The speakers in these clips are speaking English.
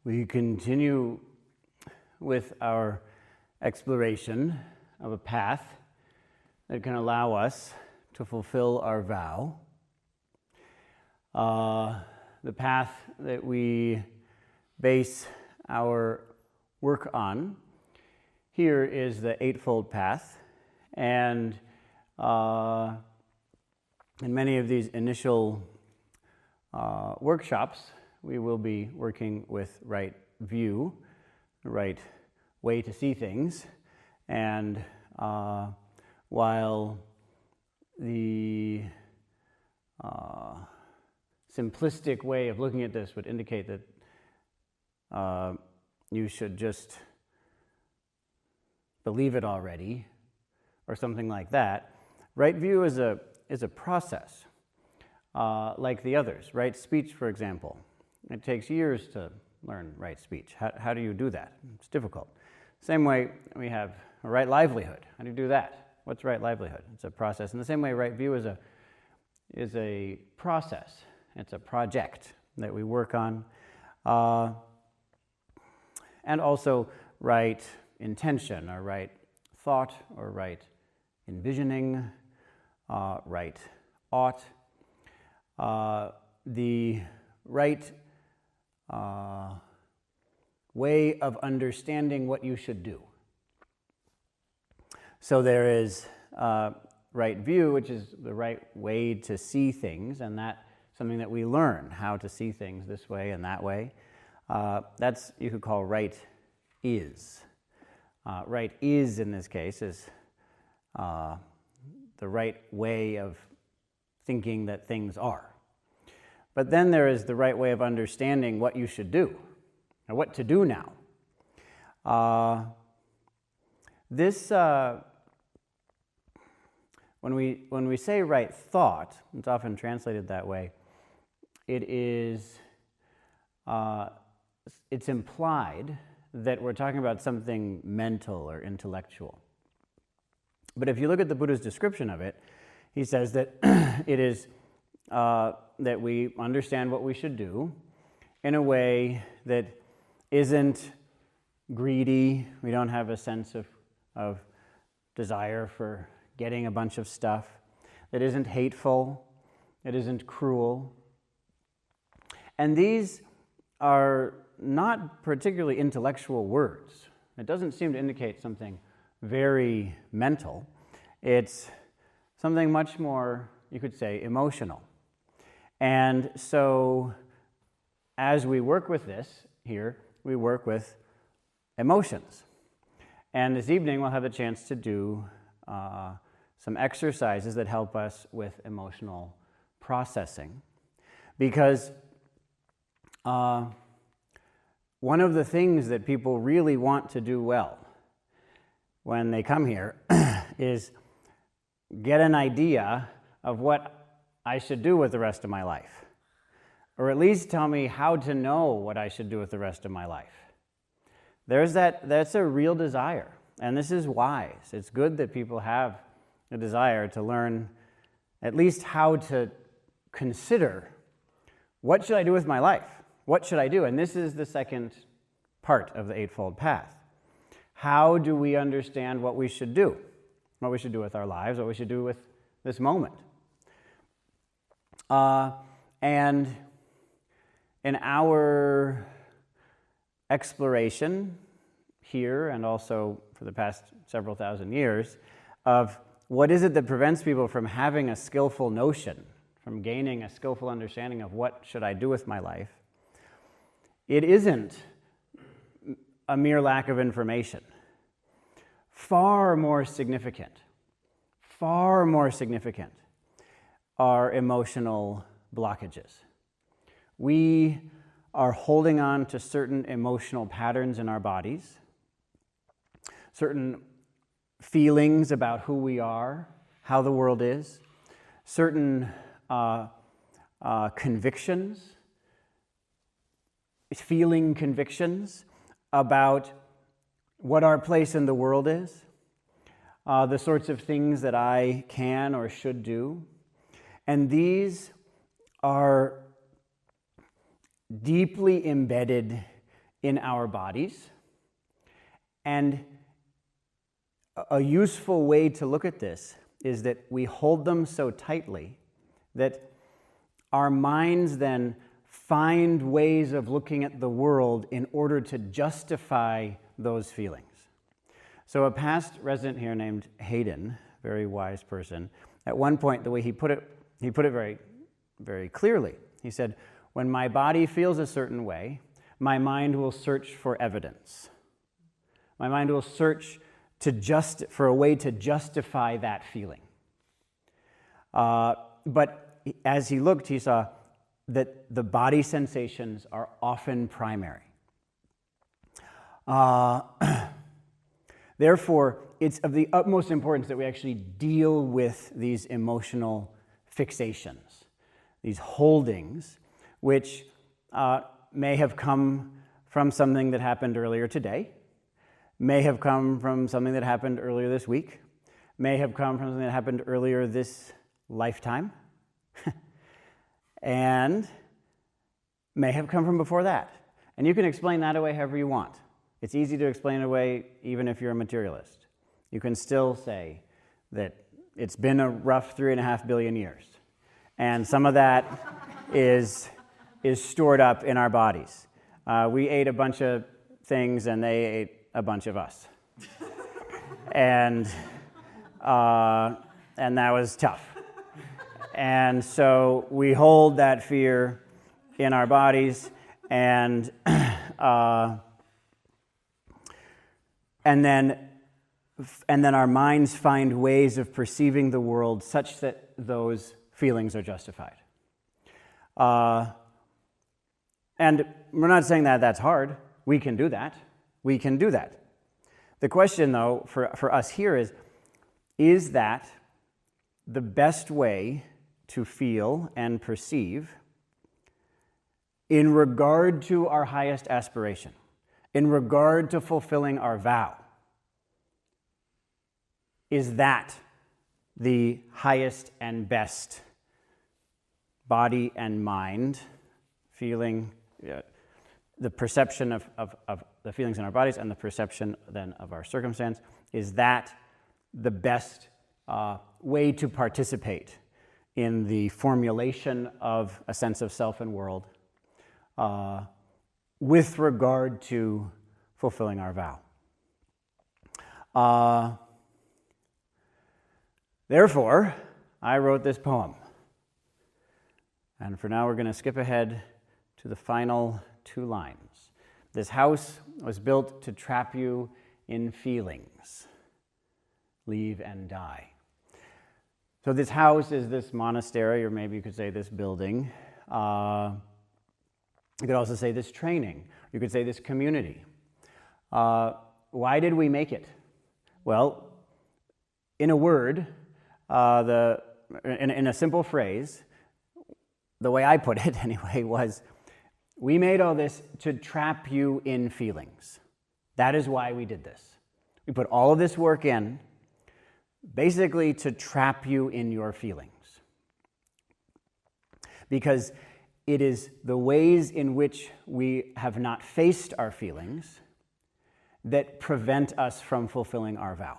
We continue with our exploration of a path that can allow us to fulfill our vow. The path that we base our work on here is the Eightfold Path, and in many of these initial workshops, we will be working with right view, the right way to see things, and while the simplistic way of looking at this would indicate that you should just believe it already, or something like that, right view is a process, like the others. Right speech, for example. It takes years to learn right speech. How do you do that? It's difficult. Same way we have a right livelihood. How do you do that? What's right livelihood? It's a process. In the same way, right view is a process. It's a project that we work on. And also right intention, or right thought, or right envisioning, right ought. The right way of understanding what you should do. So there is right view, which is the right way to see things, and that's something that we learn, how to see things this way and that way. That's, you could call right is. Right is, in this case, is the right way of thinking that things are. But then there is the right way of understanding what you should do, or what to do now. When we say right thought, it's often translated that way. It's implied that we're talking about something mental or intellectual. But if you look at the Buddha's description of it, he says that it is that we understand what we should do in a way that isn't greedy. We don't have a sense of desire for getting a bunch of stuff. That isn't hateful. It isn't cruel. And these are not particularly intellectual words. It doesn't seem to indicate something very mental. It's something much more, you could say, emotional. And so as we work with this here, we work with emotions. And this evening we'll have a chance to do some exercises that help us with emotional processing. Because one of the things that people really want to do well when they come here is get an idea of what I should do with the rest of my life. Or at least tell me how to know what I should do with the rest of my life. That's a real desire. And this is wise. It's good that people have a desire to learn at least how to consider, what should I do with my life? What should I do? And this is the second part of the Eightfold Path. How do we understand what we should do? What we should do with our lives, what we should do with this moment. And in our exploration here, and also for the past several thousand years, of what is it that prevents people from having a skillful notion, from gaining a skillful understanding of what should I do with my life, it isn't a mere lack of information. Far more significant are emotional blockages. We are holding on to certain emotional patterns in our bodies, certain feelings about who we are, how the world is, certain convictions, feeling convictions about what our place in the world is, the sorts of things that I can or should do. And these are deeply embedded in our bodies. And a useful way to look at this is that we hold them so tightly that our minds then find ways of looking at the world in order to justify those feelings. So a past resident here named Hayden, very wise person, at one point, the way he put it very, very clearly. He said, when my body feels a certain way, my mind will search for evidence. My mind will search for a way to justify that feeling. But as he looked, he saw that the body sensations are often primary. Therefore, it's of the utmost importance that we actually deal with these emotional fixations, these holdings, which may have come from something that happened earlier today, may have come from something that happened earlier this week, may have come from something that happened earlier this lifetime, and may have come from before that. And you can explain that away however you want. It's easy to explain it away even if you're a materialist. You can still say that it's been a rough 3.5 billion years, and some of that is stored up in our bodies. We ate a bunch of things, and they ate a bunch of us. And that was tough. And so we hold that fear in our bodies, and then our minds find ways of perceiving the world such that those feelings are justified. And we're not saying that that's hard. We can do that. We can do that. The question, though, for us here is that the best way to feel and perceive in regard to our highest aspiration, in regard to fulfilling our vow? Is that the highest and best body and mind feeling, the perception of the feelings in our bodies and the perception then of our circumstance? Is that the best way to participate in the formulation of a sense of self and world with regard to fulfilling our vow? Therefore, I wrote this poem. And for now, we're going to skip ahead to the final 2 lines. This house was built to trap you in feelings. Leave and die. So this house is this monastery, or maybe you could say this building. You could also say this training. You could say this community. Why did we make it? Well, in a word, in a simple phrase, the way I put it anyway was, we made all this to trap you in feelings. That is why we did this. We put all of this work in basically to trap you in your feelings. Because it is the ways in which we have not faced our feelings that prevent us from fulfilling our vow.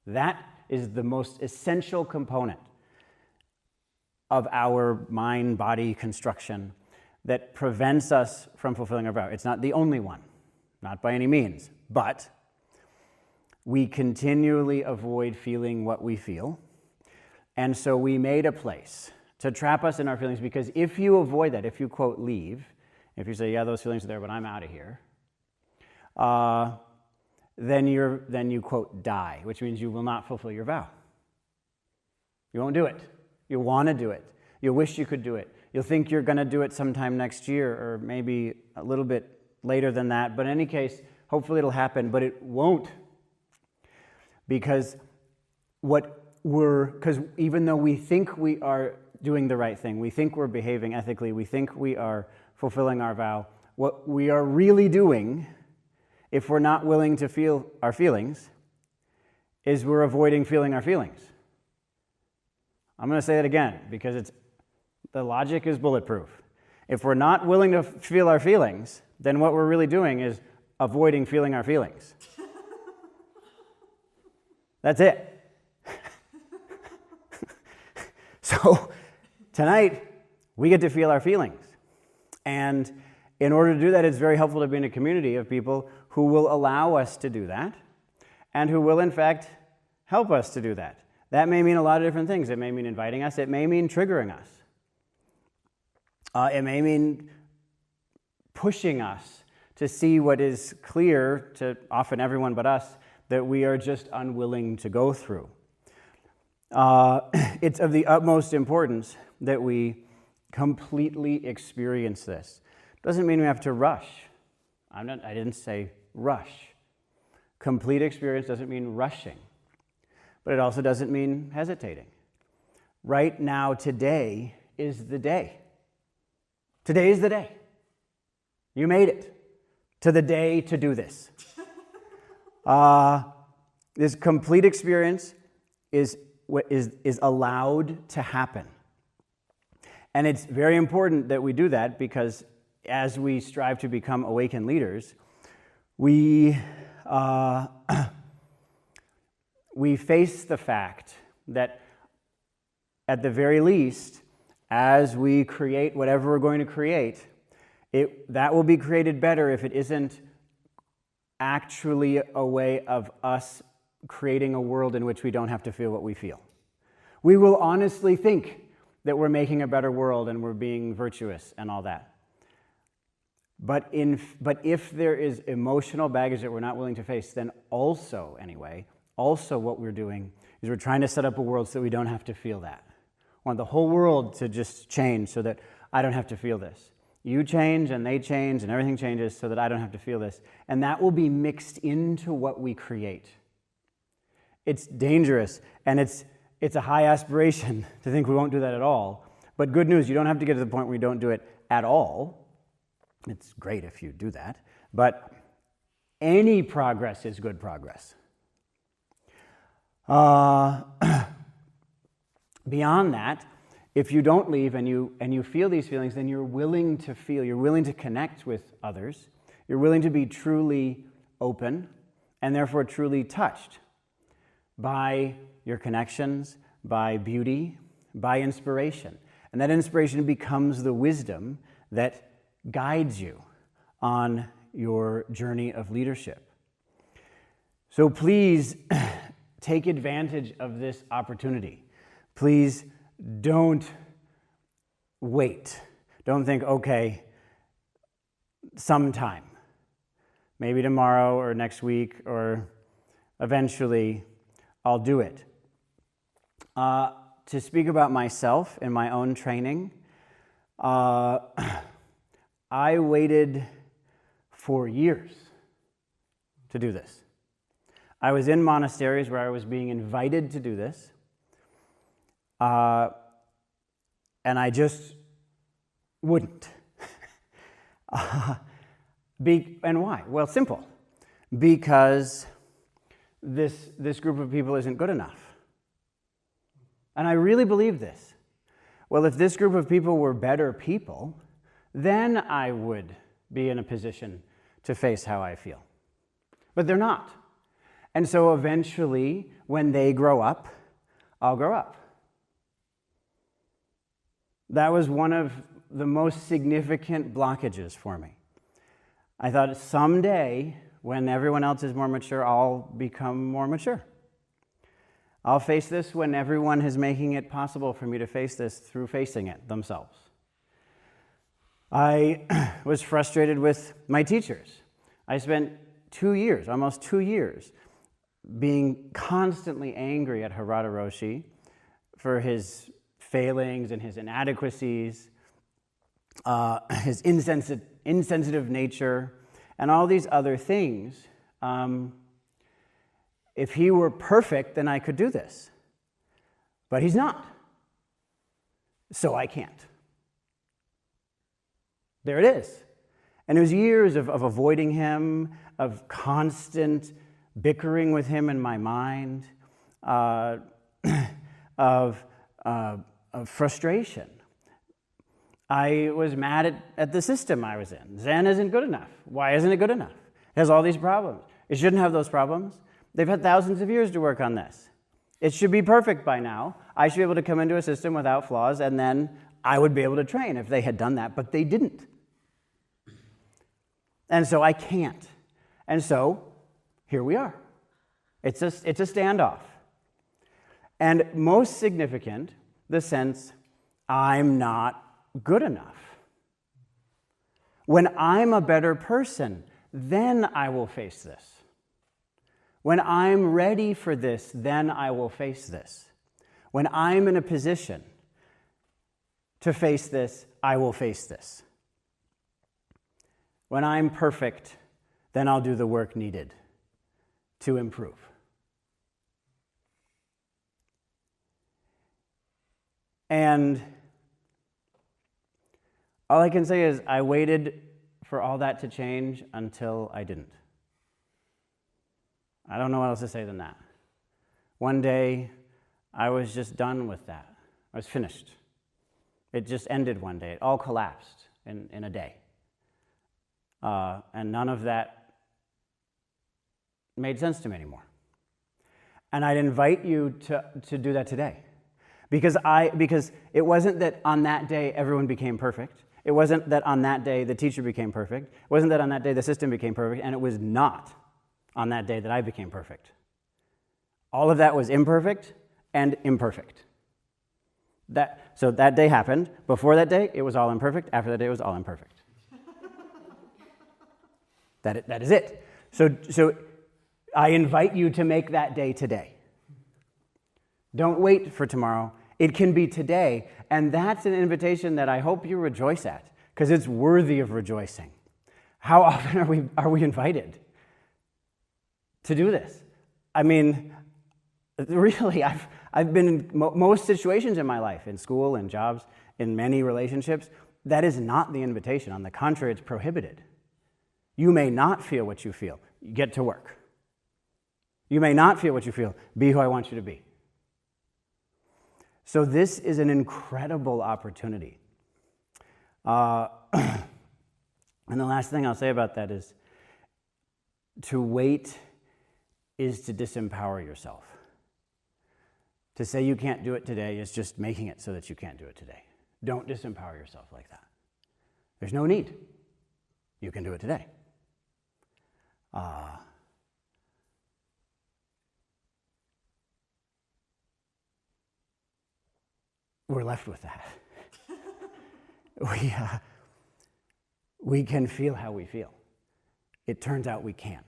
That is the most essential component of our mind-body construction that prevents us from fulfilling our vow. It's not the only one, not by any means, but we continually avoid feeling what we feel, and so we made a place to trap us in our feelings, because if you avoid that, if you, quote, leave, if you say, yeah, those feelings are there, but I'm out of here, then you, quote, die, which means you will not fulfill your vow. You won't do it. You want to do it. You'll wish you could do it. You'll think you're going to do it sometime next year, or maybe a little bit later than that. But in any case, hopefully it'll happen, but it won't. Because even though we think we are doing the right thing, we think we're behaving ethically, we think we are fulfilling our vow, what we are really doing, if we're not willing to feel our feelings, is we're avoiding feeling our feelings. I'm going to say that again, because the logic is bulletproof. If we're not willing to feel our feelings, then what we're really doing is avoiding feeling our feelings. That's it. So tonight, we get to feel our feelings. And in order to do that, it's very helpful to be in a community of people who will allow us to do that and who will, in fact, help us to do that. That may mean a lot of different things. It may mean inviting us. It may mean triggering us. It may mean pushing us to see what is clear to often everyone but us that we are just unwilling to go through. It's of the utmost importance that we completely experience this. Doesn't mean we have to rush. I didn't say rush. Complete experience doesn't mean rushing, but it also doesn't mean hesitating. Right now, today is the day. Today is the day. You made it to the day to do this. This complete experience is allowed to happen. And it's very important that we do that because as we strive to become awakened leaders, we face the fact that at the very least, as we create whatever we're going to create, that will be created better if it isn't actually a way of us creating a world in which we don't have to feel what we feel. We will honestly think that we're making a better world and we're being virtuous and all that. But if there is emotional baggage that we're not willing to face, then also what we're doing is we're trying to set up a world so that we don't have to feel that. I want the whole world to just change so that I don't have to feel this. You change and they change and everything changes so that I don't have to feel this. And that will be mixed into what we create. It's dangerous and it's a high aspiration to think we won't do that at all. But good news, you don't have to get to the point where you don't do it at all. It's great if you do that. But any progress is good progress. Beyond that, if you don't leave and you feel these feelings, then you're willing to feel, you're willing to connect with others, you're willing to be truly open and therefore truly touched by your connections, by beauty, by inspiration. And that inspiration becomes the wisdom that guides you on your journey of leadership. So please take advantage of this opportunity. Please don't wait. Don't think, okay, sometime, maybe tomorrow or next week or eventually I'll do it. To speak about myself and my own training, I waited for years to do this. I was in monasteries where I was being invited to do this. And I just wouldn't. And why? Well, simple. Because this group of people isn't good enough. And I really believe this. Well, if this group of people were better people, then I would be in a position to face how I feel. But they're not. And so eventually, when they grow up, I'll grow up. That was one of the most significant blockages for me. I thought someday, when everyone else is more mature, I'll become more mature. I'll face this when everyone is making it possible for me to face this through facing it themselves. I was frustrated with my teachers. I spent 2 years, almost 2 years, being constantly angry at Harada Roshi for his failings and his inadequacies, his insensitive nature, and all these other things. If he were perfect, then I could do this. But he's not. So I can't. There it is. And it was years of avoiding him, of constant bickering with him in my mind, of frustration. I was mad at the system I was in. Zen isn't good enough. Why isn't it good enough? It has all these problems. It shouldn't have those problems. They've had thousands of years to work on this. It should be perfect by now. I should be able to come into a system without flaws, and then I would be able to train if they had done that, but they didn't. And so I can't. And so here we are. It's a standoff. And most significant, the sense I'm not good enough. When I'm a better person, then I will face this. When I'm ready for this, then I will face this. When I'm in a position to face this, I will face this. When I'm perfect, then I'll do the work needed to improve. And all I can say is I waited for all that to change until I didn't. I don't know what else to say than that. One day, I was just done with that. I was finished. It just ended one day. It all collapsed in a day. And none of that made sense to me anymore. And I'd invite you to do that today. Because it wasn't that on that day everyone became perfect. It wasn't that on that day the teacher became perfect. It wasn't that on that day the system became perfect. And it was not on that day that I became perfect. All of that was imperfect and imperfect. So that day happened. Before that day, it was all imperfect. After that day, it was all imperfect. That is it. So I invite you to make that day today. Don't wait for tomorrow. It can be today, and that's an invitation that I hope you rejoice at, because it's worthy of rejoicing. How often are we invited to do this? I mean, really, I've been in most situations in my life, in school, in jobs, in many relationships. That is not the invitation. On the contrary, it's prohibited. You may not feel what you feel. Get to work. You may not feel what you feel. Be who I want you to be. So this is an incredible opportunity. And the last thing I'll say about that is to wait is to disempower yourself. To say you can't do it today is just making it so that you can't do it today. Don't disempower yourself like that. There's no need. You can do it today. We're left with that. We can feel how we feel. It turns out we can.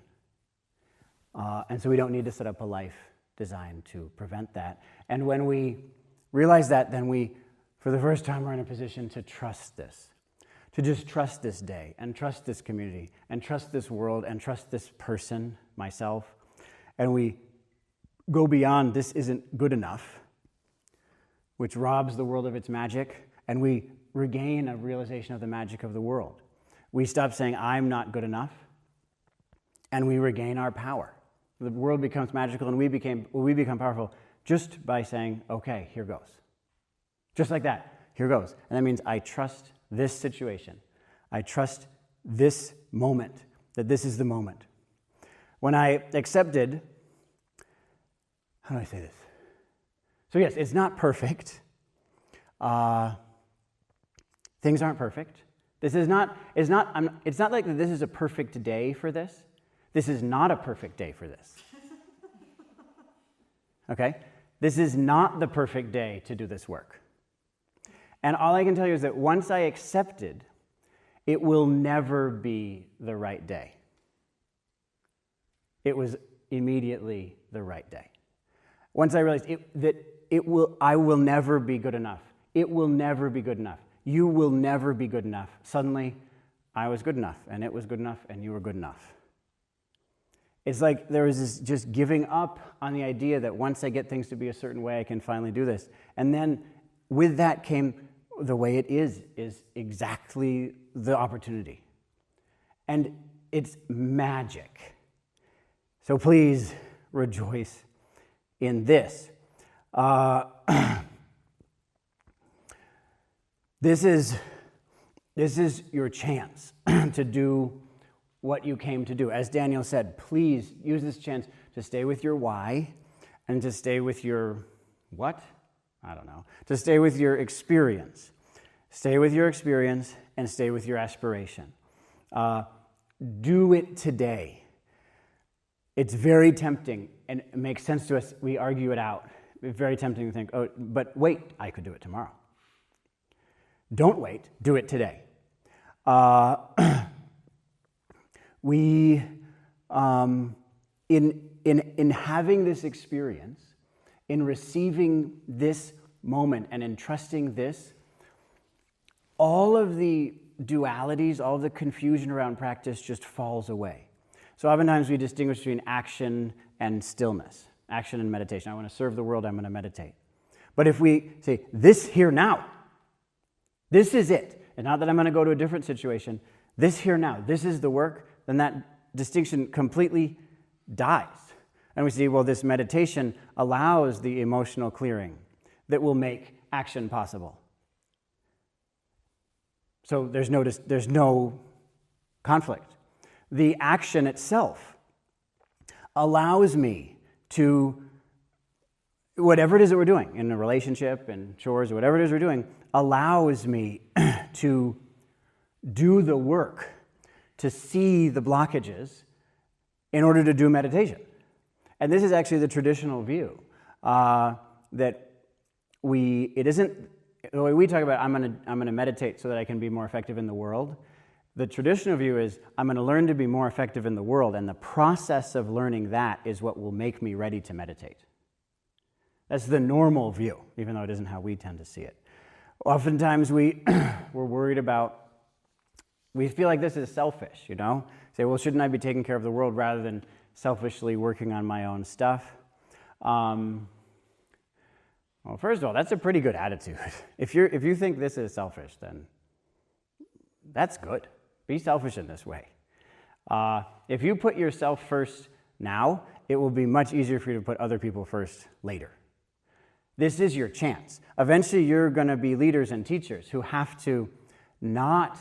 And so we don't need to set up a life designed to prevent that. And when we realize that, then we, for the first time, are in a position to trust this. To just trust this day, and trust this community, and trust this world, and trust this person, myself. And we go beyond this isn't good enough, which robs the world of its magic, and we regain a realization of the magic of the world. We stop saying, I'm not good enough, and we regain our power. The world becomes magical, and we become powerful just by saying, okay, here goes. Just like that, here goes. And that means I trust this situation. I trust this moment, that this is the moment. When I accepted, how do I say this? So yes, it's not perfect. Things aren't perfect. It's not like this is a perfect day for this. This is not a perfect day for this. Okay? This is not the perfect day to do this work. And all I can tell you is that once I accepted, it will never be the right day. It was immediately the right day. Once I realized I will never be good enough. It will never be good enough. You will never be good enough. Suddenly, I was good enough, and it was good enough, and you were good enough. It's like there was this just giving up on the idea that once I get things to be a certain way, I can finally do this. And then with that came the way it is exactly the opportunity. And it's magic. So please rejoice in this. This is This is your chance to do what you came to do. As Daniel said, please use this chance to stay with your why and to stay with your what? I don't know. To stay with your experience. Stay with your experience and stay with your aspiration. Do it today. It's very tempting, and it makes sense to us. We argue it out. It's very tempting to think, oh, but wait, I could do it tomorrow. Don't wait. Do it today. In having this experience, in receiving this moment and in trusting this, all of the dualities, all of the confusion around practice just falls away. So oftentimes we distinguish between action and stillness, action and meditation. I want to serve the world, I'm going to meditate. But if we say, this here now, this is it, and not that I'm going to go to a different situation, this here now, this is the work, then that distinction completely dies. And we see, well, this meditation allows the emotional clearing that will make action possible. So there's no conflict. The action itself allows me to, whatever it is that we're doing, in a relationship, in chores, or whatever it is we're doing, allows me to do the work, to see the blockages in order to do meditation. And this is actually the traditional view, that it isn't, the way we talk about, I'm going to meditate so that I can be more effective in the world. The traditional view is, I'm going to learn to be more effective in the world, and the process of learning that is what will make me ready to meditate. That's the normal view, even though it isn't how we tend to see it. Oftentimes we're worried about, we feel like this is selfish, you know? Say, well, shouldn't I be taking care of the world rather than selfishly working on my own stuff? Well, first of all, that's a pretty good attitude. If you think this is selfish, then that's good. Be selfish in this way. If you put yourself first now, it will be much easier for you to put other people first later. This is your chance. Eventually, you're going to be leaders and teachers who have to not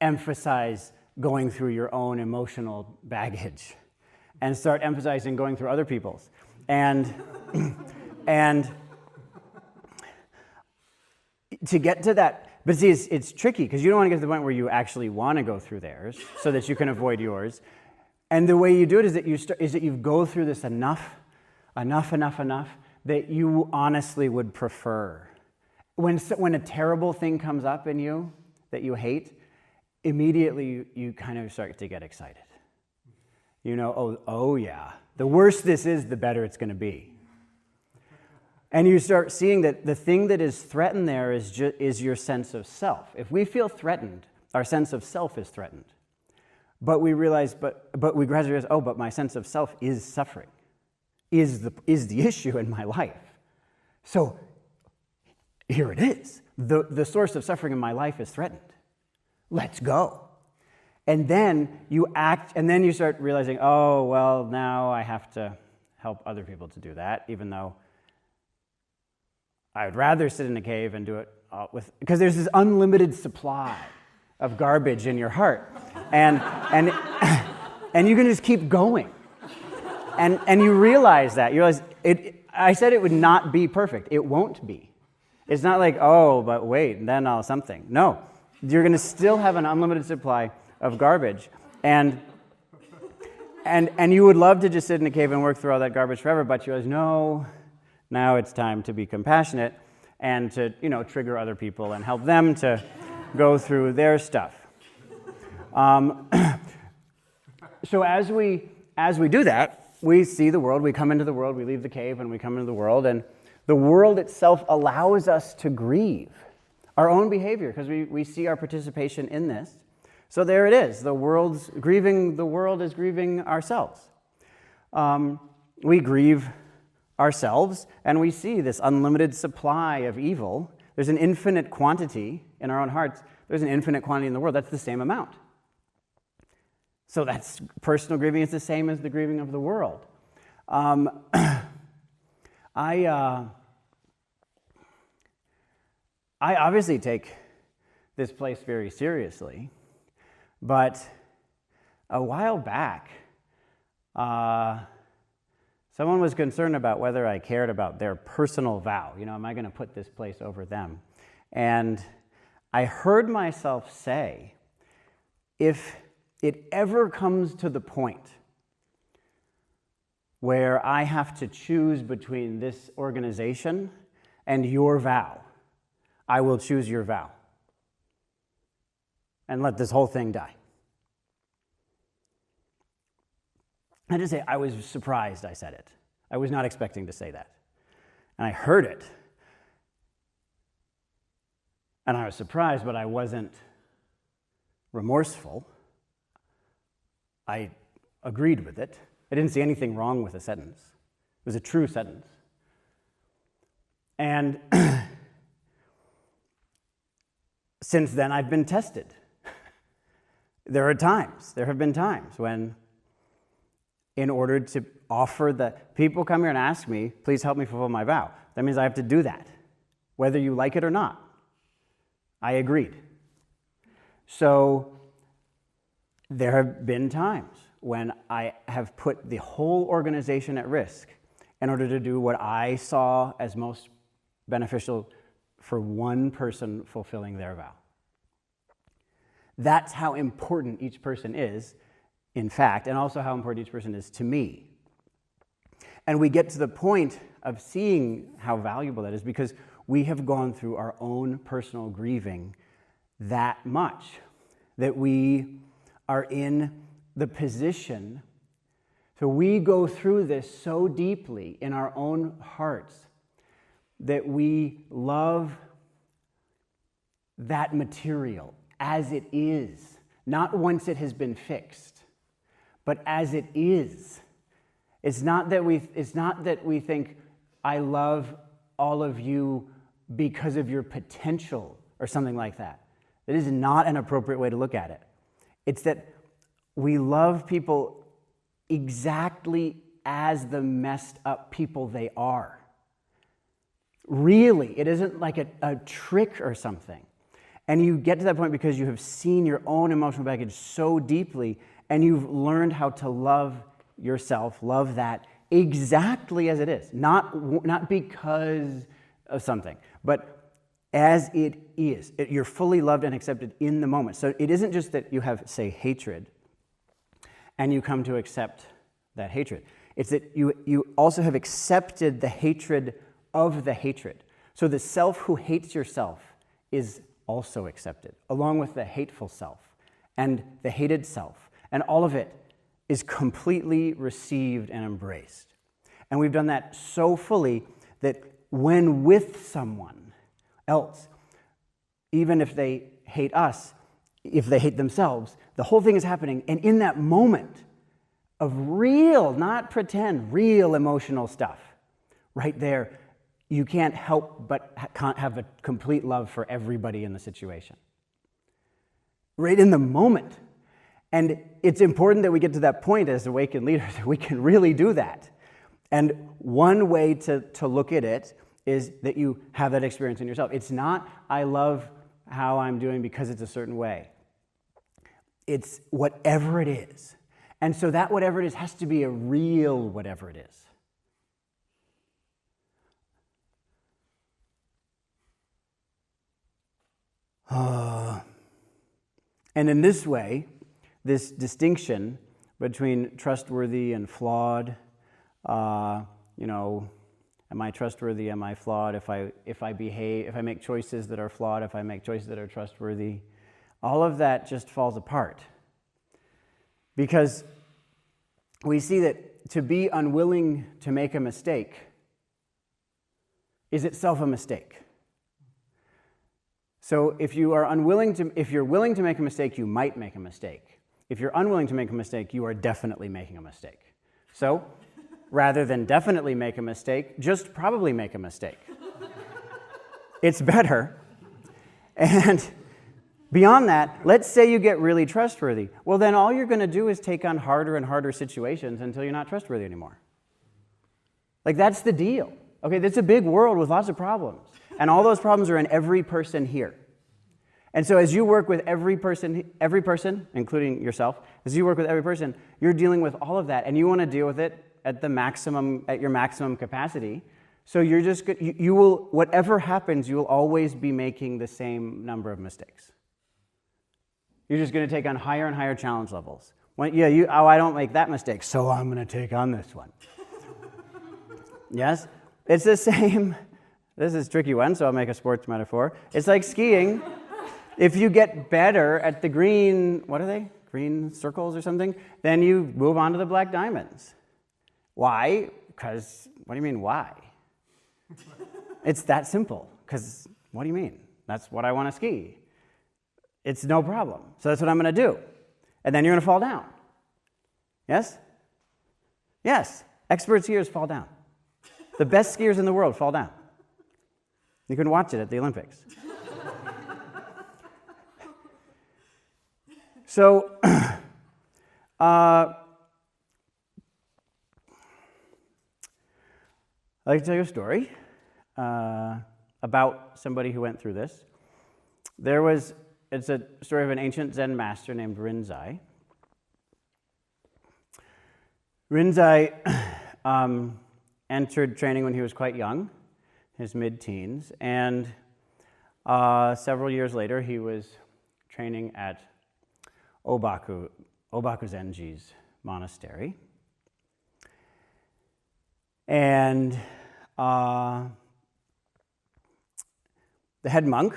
emphasize going through your own emotional baggage and start emphasizing going through other people's. And to get to that, but see, it's tricky because you don't want to get to the point where you actually want to go through theirs so that you can avoid yours. And the way you do it is that you go through this enough that you honestly would prefer. When a terrible thing comes up in you that you hate, immediately you kind of start to get excited. You know, oh yeah, the worse this is, the better it's going to be. And you start seeing that the thing that is threatened there is your sense of self. If we feel threatened, our sense of self is threatened. But we realize, but we gradually realize, oh, but my sense of self is suffering, is the issue in my life. So here it is. The source of suffering in my life is threatened. Let's go. And then you act, and then you start realizing, oh, well, now I have to help other people to do that, even though I would rather sit in a cave and do it because there's this unlimited supply of garbage in your heart. And you can just keep going. And you realize that. You realize I said it would not be perfect. It won't be. It's not like, oh, but wait, then I'll something. No. You're going to still have an unlimited supply of garbage. And you would love to just sit in a cave and work through all that garbage forever, but you realize, no, now it's time to be compassionate and to, trigger other people and help them to go through their stuff. So as we do that, we see the world, we come into the world, we leave the cave and we come into the world, and the world itself allows us to grieve our own behavior because we see our participation in this. So there it is. The world is grieving ourselves. We grieve ourselves, and we see this unlimited supply of evil. There's an infinite quantity in our own hearts. There's an infinite quantity in the world. That's the same amount. So that's personal grieving. It's the same as the grieving of the world. I obviously take this place very seriously, but a while back, someone was concerned about whether I cared about their personal vow. Am I going to put this place over them? And I heard myself say, if it ever comes to the point where I have to choose between this organization and your vow, I will choose your vow and let this whole thing die. I just say I was surprised I said it. I was not expecting to say that. And I heard it. And I was surprised, but I wasn't remorseful. I agreed with it. I didn't see anything wrong with the sentence. It was a true sentence. And since then, I've been tested. There have been times when, in order to offer people come here and ask me, please help me fulfill my vow. That means I have to do that, whether you like it or not. I agreed. So there have been times when I have put the whole organization at risk in order to do what I saw as most beneficial for one person fulfilling their vow. That's how important each person is, in fact, and also how important each person is to me. And we get to the point of seeing how valuable that is because we have gone through our own personal grieving that much that we are in the position. So we go through this so deeply in our own hearts that we love that material as it is, not once it has been fixed, but as it is. It's not that we think, I love all of you because of your potential or something like that. That is not an appropriate way to look at it. It's that we love people exactly as the messed up people they are. Really, it isn't like a trick or something. And you get to that point because you have seen your own emotional baggage so deeply and you've learned how to love yourself, love that exactly as it is. Not because of something, but as it is. You're fully loved and accepted in the moment. So it isn't just that you have, say, hatred and you come to accept that hatred. It's that you also have accepted the hatred of the hatred. So the self who hates yourself is also accepted, along with the hateful self and the hated self. And all of it is completely received and embraced. And we've done that so fully that when with someone else, even if they hate us, if they hate themselves, the whole thing is happening. And in that moment of real, not pretend, real emotional stuff, right there, you can't help but have a complete love for everybody in the situation. Right in the moment. And it's important that we get to that point as awakened leaders that we can really do that. And one way to look at it is that you have that experience in yourself. It's not, I love how I'm doing because it's a certain way. It's whatever it is. And so that whatever it is has to be a real whatever it is. And in this way, this distinction between trustworthy and flawed, am I trustworthy, am I flawed, if I make choices that are flawed, if I make choices that are trustworthy, all of that just falls apart. Because we see that to be unwilling to make a mistake is itself a mistake. So if you're willing to make a mistake, you might make a mistake. If you're unwilling to make a mistake, you are definitely making a mistake. So rather than definitely make a mistake, just probably make a mistake. It's better. And beyond that, let's say you get really trustworthy. Well, then all you're going to do is take on harder and harder situations until you're not trustworthy anymore. Like, that's the deal. Okay, that's a big world with lots of problems. And all those problems are in every person here. And so as you work with every person, including yourself, as you work with every person, you're dealing with all of that, and you want to deal with it at your maximum capacity. So you're just good. You will, whatever happens, you will always be making the same number of mistakes. You're just going to take on higher and higher challenge levels. I don't make that mistake, so I'm going to take on this one. Yes? It's the same. This is a tricky one, so I'll make a sports metaphor. It's like skiing. If you get better at the green, what are they? Green circles or something? Then you move on to the black diamonds. Why? Because, what do you mean, why? It's that simple. Because, what do you mean? That's what I want to ski. It's no problem. So that's what I'm going to do. And then you're going to fall down. Yes? Yes. Expert skiers fall down. The best skiers in the world fall down. You can watch it at the Olympics. So, I'd like to tell you a story about somebody who went through this. It's a story of an ancient Zen master named Rinzai. Rinzai entered training when he was quite young, his mid-teens, and several years later he was training at Obaku Zenji's monastery. And the head monk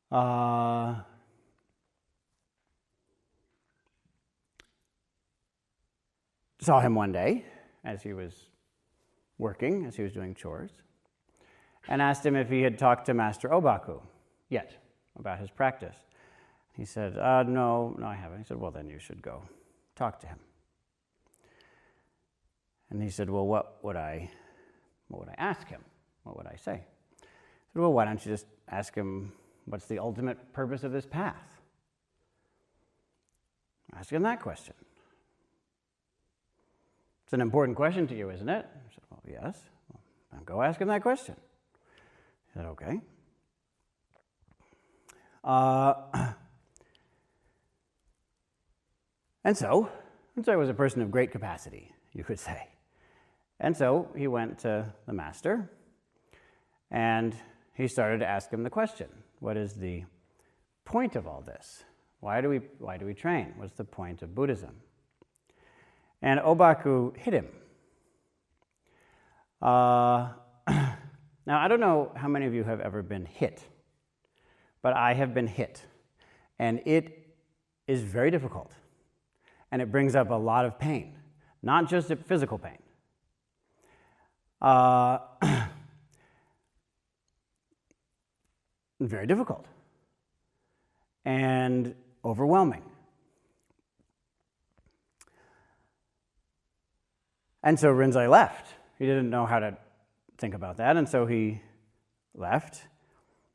saw him one day as he was working, as he was doing chores, and asked him if he had talked to Master Obaku yet about his practice. He said, no, I haven't. He said, well, then you should go talk to him. And he said, well, what would I ask him? What would I say? I said, well, why don't you just ask him what's the ultimate purpose of this path? Ask him that question. It's an important question to you, isn't it? I said, well, yes. Well, then go ask him that question. He said, okay. And so he was a person of great capacity, you could say. And so he went to the master, and he started to ask him the question: what is the point of all this? Why do we train? What's the point of Buddhism? And Obaku hit him. Now, I don't know how many of you have ever been hit, but I have been hit, and it is very difficult. And it brings up a lot of pain, not just physical pain. Very difficult and overwhelming. And so Rinzai left. He didn't know how to think about that, and so he left,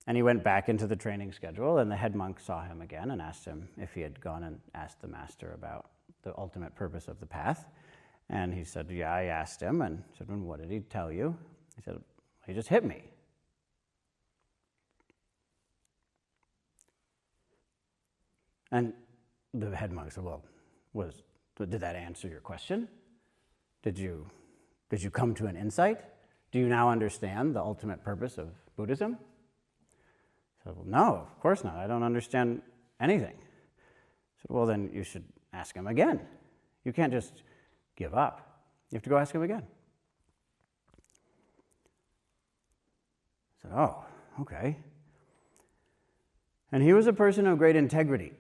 and he went back into the training schedule, and the head monk saw him again and asked him if he had gone and asked the master about the ultimate purpose of the path. And he said, yeah, I asked him. And I said, well, what did he tell you? He said, he just hit me. And the head monk said, well, did that answer your question? Did you come to an insight? Do you now understand the ultimate purpose of Buddhism? I said, well, no, of course not. I don't understand anything. I said, well, then you should ask him again. You can't just give up. You have to go ask him again. I said, oh, okay. And he was a person of great integrity.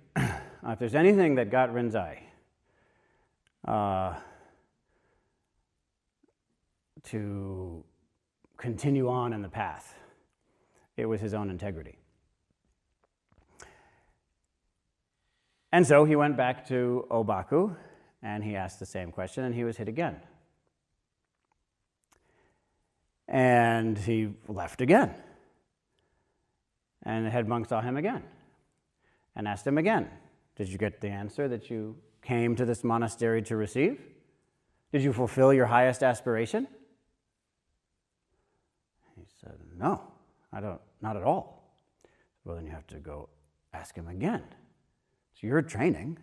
If there's anything that got Rinzai to continue on in the path, it was his own integrity. And so he went back to Obaku, and he asked the same question, and he was hit again. And he left again. And the head monk saw him again and asked him again, did you get the answer that you came to this monastery to receive? Did you fulfill your highest aspiration? He said, no, I don't, not at all. Well, then you have to go ask him again. It's your training.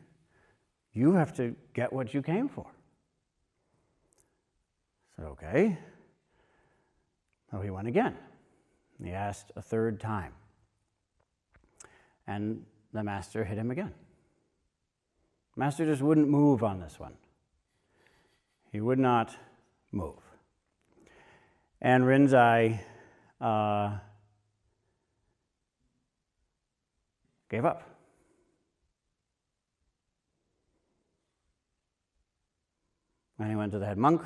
You have to get what you came for. I said, okay. So he went again. He asked a third time. And the master hit him again. The master just wouldn't move on this one. He would not move. And Rinzai gave up. And he went to the head monk.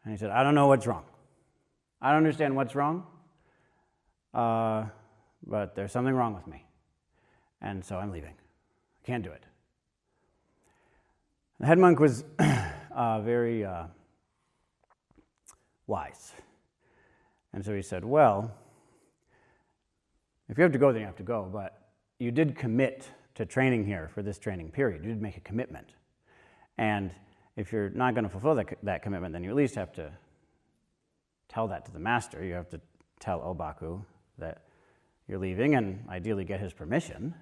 And he said, I don't know what's wrong. I don't understand what's wrong, but there's something wrong with me. And so I'm leaving. I can't do it. The head monk was very wise. And so he said, well, if you have to go, then you have to go, but you did commit to training here for this training period. You did make a commitment. And if you're not going to fulfill that commitment, then you at least have to tell that to the master. You have to tell Obaku that you're leaving and ideally get his permission.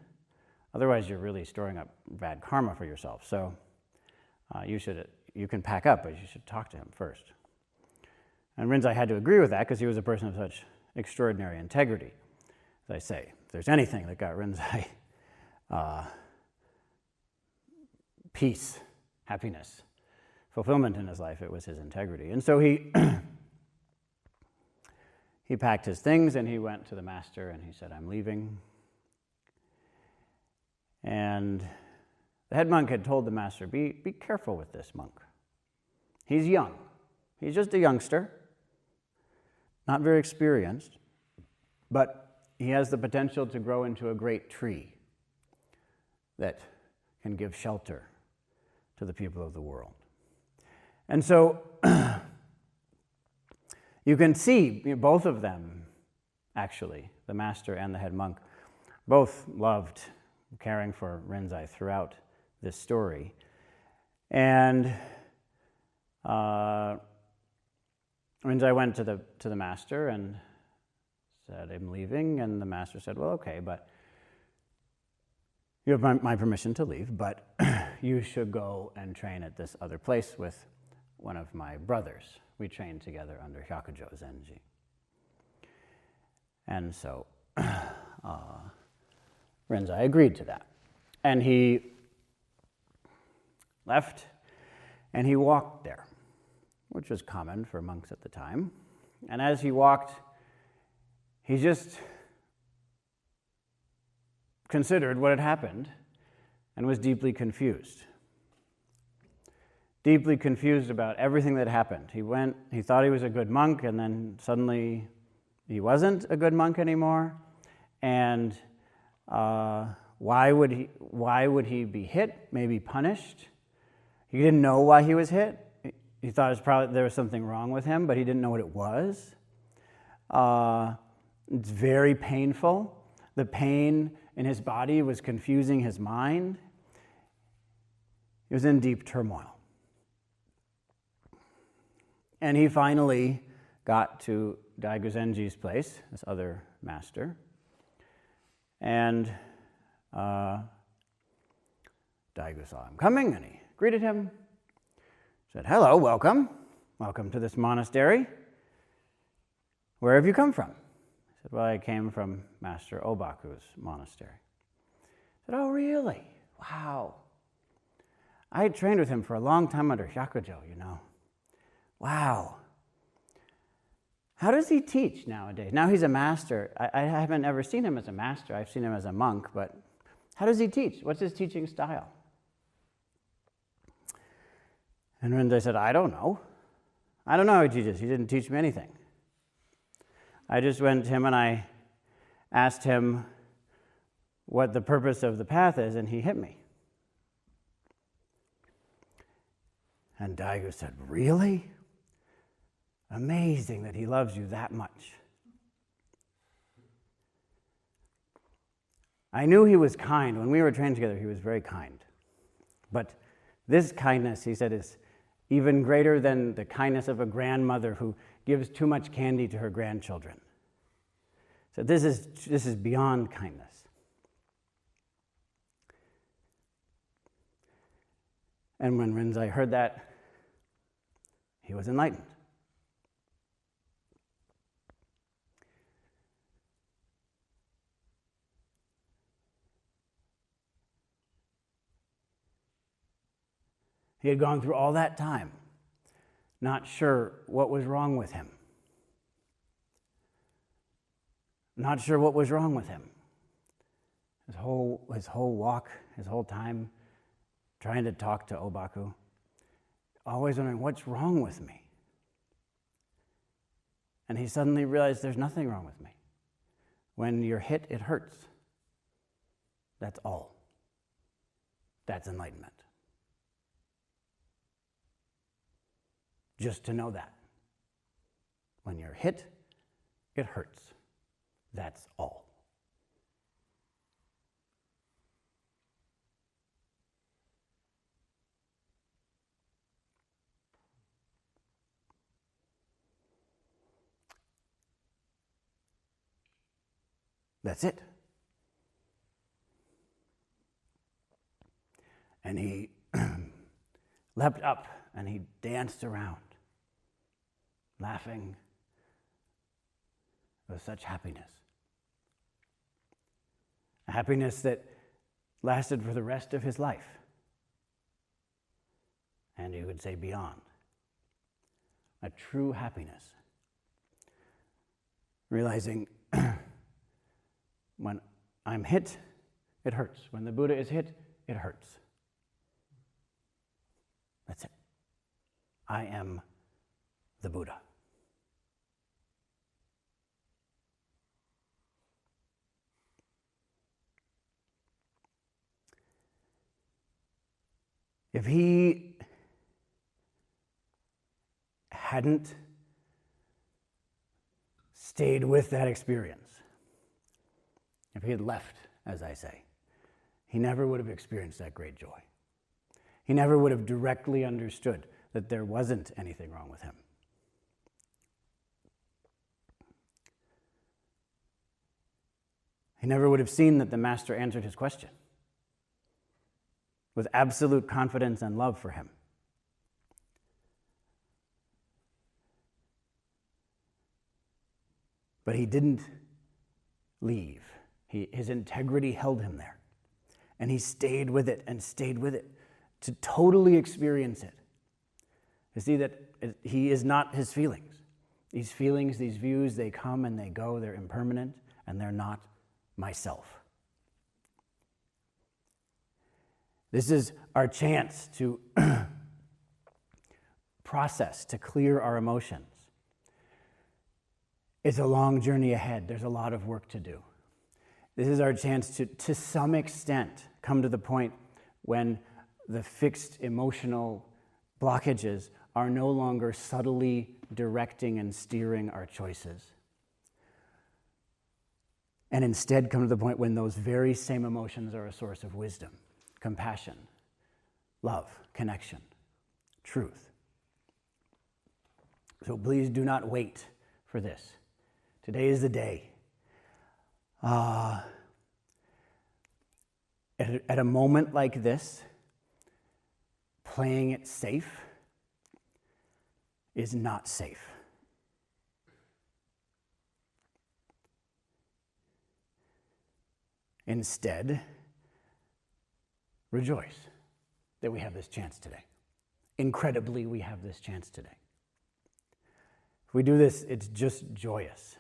Otherwise, you're really storing up bad karma for yourself. So you can pack up, but you should talk to him first. And Rinzai had to agree with that because he was a person of such extraordinary integrity. As I say, if there's anything that got Rinzai peace, happiness, fulfillment in his life, it was his integrity. And so he packed his things and he went to the master and he said, I'm leaving. And the head monk had told the master, be careful with this monk. He's young. He's just a youngster, not very experienced, but he has the potential to grow into a great tree that can give shelter to the people of the world. And so you can see both of them, actually, the master and the head monk, both loved caring for Rinzai throughout this story. And Rinzai went to the master and said, I'm leaving. And the master said, well, okay, but you have my permission to leave, but you should go and train at this other place with one of my brothers. We trained together under Hyakujo Zenji. And so Rinzai agreed to that. And he left and he walked there, which was common for monks at the time. And as he walked, he just considered what had happened and was deeply confused. Deeply confused about everything that happened. He thought he was a good monk, and then suddenly he wasn't a good monk anymore. And why would he be hit, maybe punished? He didn't know why he was hit. He thought it was probably there was something wrong with him, but he didn't know what it was. It's very painful. The pain in his body was confusing his mind. He was in deep turmoil. And he finally got to Daigo Zenji's place, this other master. And Daigo saw him coming, and he greeted him. Said, hello, welcome. Welcome to this monastery. Where have you come from? He said, well, I came from Master Obaku's monastery. I said, oh, really? Wow. I had trained with him for a long time under Hyakujo, you know. Wow. How does he teach nowadays? Now he's a master. I haven't ever seen him as a master. I've seen him as a monk, but how does he teach? What's his teaching style? And Rinzai said, I don't know. I don't know how he teaches. He didn't teach me anything. I just went to him and I asked him what the purpose of the path is, and he hit me. And Daigo said, really? Amazing that he loves you that much. I knew he was kind. When we were trained together, he was very kind. But this kindness, he said, is even greater than the kindness of a grandmother who gives too much candy to her grandchildren. So this is beyond kindness. And when Rinzai heard that, he was enlightened. He had gone through all that time, not sure what was wrong with him. Not sure what was wrong with him. His whole walk, his whole time, trying to talk to Obaku, always wondering, what's wrong with me? And he suddenly realized there's nothing wrong with me. When you're hit, it hurts. That's all. That's enlightenment. Just to know that. When you're hit, it hurts. That's all. That's it. And he leapt up and he danced around, laughing with such happiness. A happiness that lasted for the rest of his life. And you could say beyond. A true happiness. Realizing when I'm hit, it hurts. When the Buddha is hit, it hurts. That's it. I am the Buddha. If he hadn't stayed with that experience, if he had left, as I say, he never would have experienced that great joy. He never would have directly understood that there wasn't anything wrong with him. He never would have seen that the Master answered his question with absolute confidence and love for him. But he didn't leave. His integrity held him there. And he stayed with it and stayed with it to totally experience it. To see that he is not his feelings. These feelings, these views, they come and they go, they're impermanent, and they're not myself. This is our chance to process, to clear our emotions. It's a long journey ahead. There's a lot of work to do. This is our chance to some extent, come to the point when the fixed emotional blockages are no longer subtly directing and steering our choices. And instead come to the point when those very same emotions are a source of wisdom, compassion, love, connection, truth. So please do not wait for this. Today is the day. At a moment like this, playing it safe is not safe. Instead, rejoice that we have this chance today. Incredibly, we have this chance today. If we do this, it's just joyous.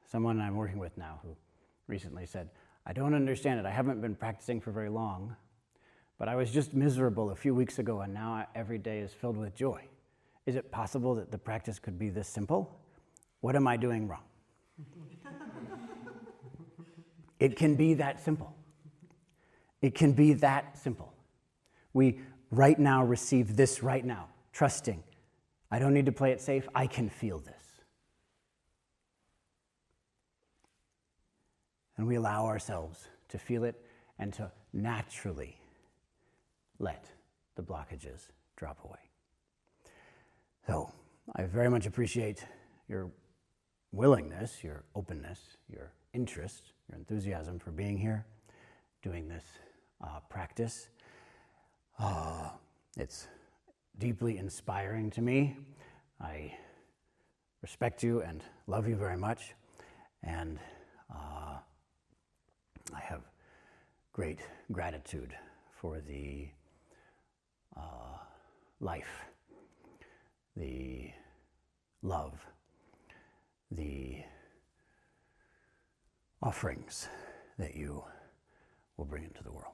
Someone I'm working with now who recently said, I don't understand it. I haven't been practicing for very long, but I was just miserable a few weeks ago, and now every day is filled with joy. Is it possible that the practice could be this simple? What am I doing wrong? It can be that simple. It can be that simple. We right now receive this right now, trusting. I don't need to play it safe. I can feel this. And we allow ourselves to feel it and to naturally let the blockages drop away. So I very much appreciate your willingness, your openness, your interest, your enthusiasm for being here, doing this practice. It's deeply inspiring to me. I respect you and love you very much, and I have great gratitude for the life, the love, the offerings that you will bring into the world.